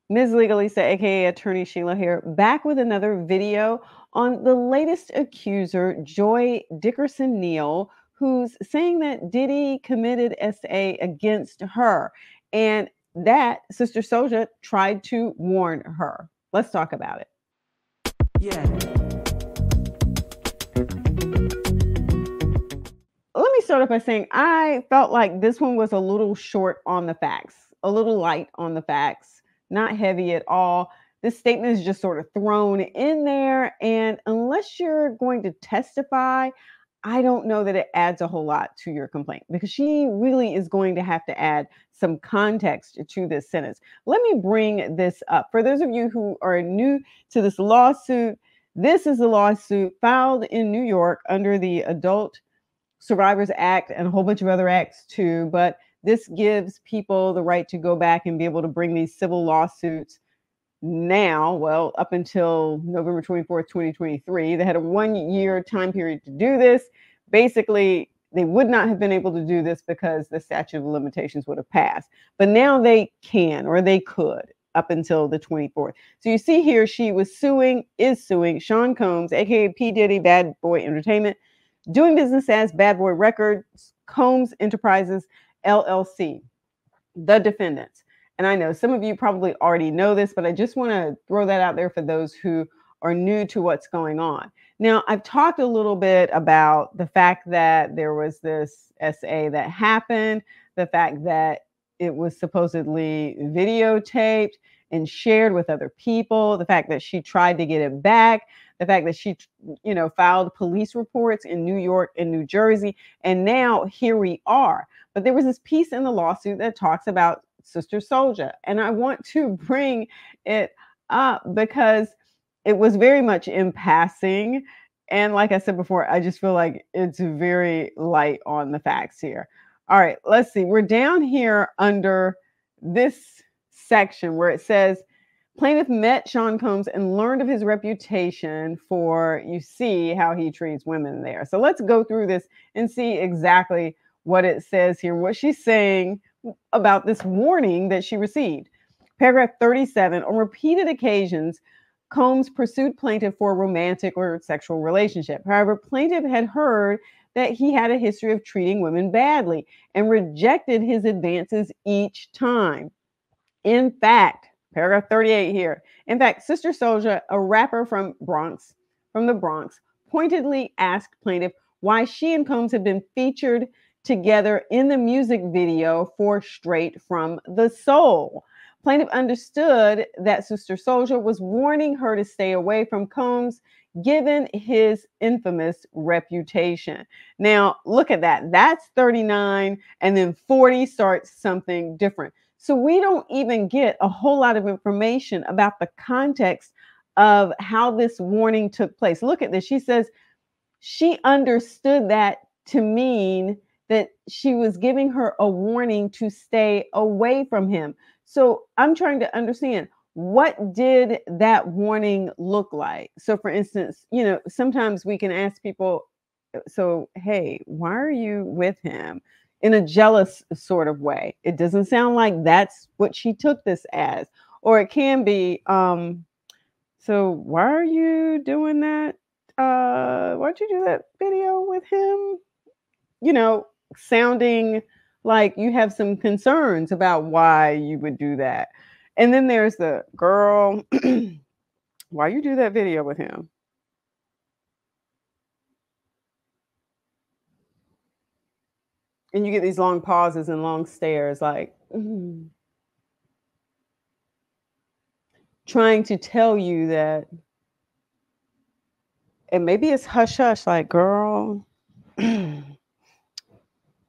Ms. Legalista, aka Attorney Sheila here, back with another video on the latest accuser, Joy Dickerson Neal, who's saying that Diddy committed SA against her and that Sister Soulja tried to warn her. Let's talk about it. Yeah. Let me start off by saying I felt like this one was a little short on the facts, a little light on the facts, not heavy at all. This statement is just sort of thrown in there. And unless you're going to testify, I don't know that it adds a whole lot to your complaint because she really is going to have to add some context to this sentence. Let me bring this up. For those of you who are new to this lawsuit, this is a lawsuit filed in New York under the Adult Survivors Act and a whole bunch of other acts too. But this gives people the right to go back and be able to bring these civil lawsuits now, well, up until November 24th, 2023. They had a 1-year time period to do this. Basically, they would not have been able to do this because the statute of limitations would have passed. But now they can, or they could, up until the 24th. So you see here, she is suing Sean Combs, aka P. Diddy, Bad Boy Entertainment, doing business as Bad Boy Records, Combs Enterprises, LLC, the defendants. And I know some of you probably already know this, but I just want to throw that out there for those who are new to what's going on. Now, I've talked a little bit about the fact that there was this SA that happened, the fact that it was supposedly videotaped and shared with other people, the fact that she tried to get it back, the fact that she, filed police reports in New York and New Jersey, and now here we are. But there was this piece in the lawsuit that talks about Sister Soulja, and I want to bring it up because it was very much in passing. And like I said before, I just feel like it's very light on the facts here. All right, let's see. We're down here under this section where it says, plaintiff met Sean Combs and learned of his reputation for, you see how he treats women there. So let's go through this and see exactly what it says here, what she's saying about this warning that she received. Paragraph 37, on repeated occasions, Combs pursued plaintiff for a romantic or sexual relationship. However, plaintiff had heard that he had a history of treating women badly and rejected his advances each time. In fact, paragraph 38 here. In fact, Sister Soulja, a rapper from the Bronx, pointedly asked plaintiff why she and Combs had been featured together in the music video for Straight from the Soul. Plaintiff understood that Sister Soulja was warning her to stay away from Combs given his infamous reputation. Now, look at that. That's 39, and then 40 starts something different. So we don't even get a whole lot of information about the context of how this warning took place. Look at this. She says she understood that to mean that she was giving her a warning to stay away from him. So I'm trying to understand, what did that warning look like? So for instance, sometimes we can ask people, so, hey, why are you with him? In a jealous sort of way. It doesn't sound like that's what she took this as. Or it can be, so why are you doing that? Why'd you do that video with him? Sounding like you have some concerns about why you would do that. And then there's the girl, why you do that video with him? And you get these long pauses and long stares, like trying to tell you that, and maybe it's hush hush, like, girl,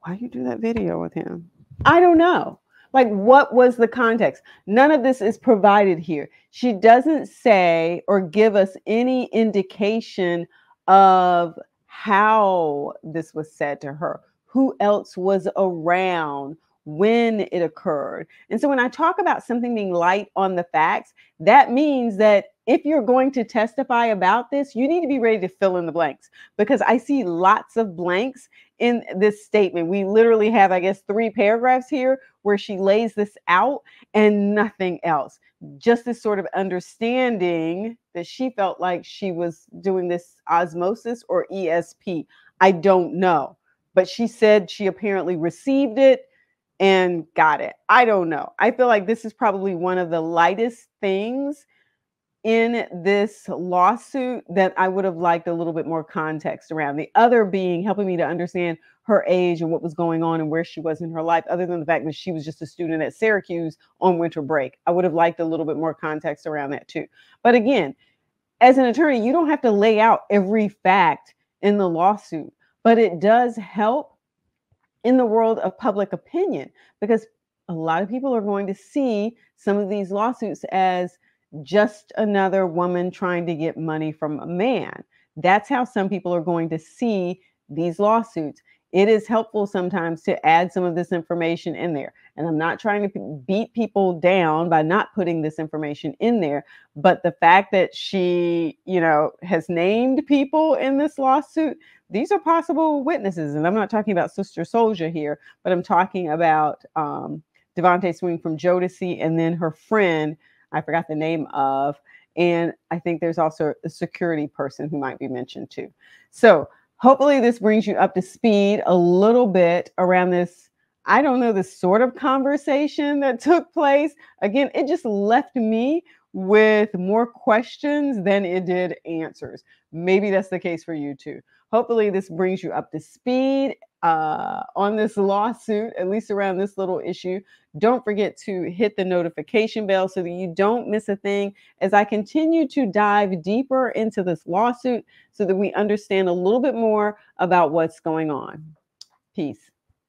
why you do that video with him? I don't know. Like, what was the context? None of this is provided here. She doesn't say or give us any indication of how this was said to her, who else was around, when it occurred. And so when I talk about something being light on the facts, that means that if you're going to testify about this, you need to be ready to fill in the blanks, because I see lots of blanks in this statement. We literally have, I guess, 3 paragraphs here where she lays this out and nothing else. Just this sort of understanding that she felt like she was doing this osmosis or ESP. I don't know. But she said she apparently received it and got it. I don't know. I feel like this is probably one of the lightest things in this lawsuit that I would have liked a little bit more context around. The other being helping me to understand her age and what was going on and where she was in her life, other than the fact that she was just a student at Syracuse on winter break. I would have liked a little bit more context around that too. But again, as an attorney, you don't have to lay out every fact in the lawsuit, but it does help in the world of public opinion, because a lot of people are going to see some of these lawsuits as just another woman trying to get money from a man. That's how some people are going to see these lawsuits. It is helpful sometimes to add some of this information in there. And I'm not trying to beat people down by not putting this information in there, but the fact that she, has named people in this lawsuit, these are possible witnesses. And I'm not talking about Sister Soulja here, but I'm talking about Devontae Swing from Jodeci, and then her friend, I forgot the name of, and I think there's also a security person who might be mentioned too. So hopefully this brings you up to speed a little bit around this, I don't know, this sort of conversation that took place. Again, it just left me with more questions than it did answers. Maybe that's the case for you too. Hopefully this brings you up to speed on this lawsuit, at least around this little issue. Don't forget to hit the notification bell so that you don't miss a thing as I continue to dive deeper into this lawsuit so that we understand a little bit more about what's going on. Peace.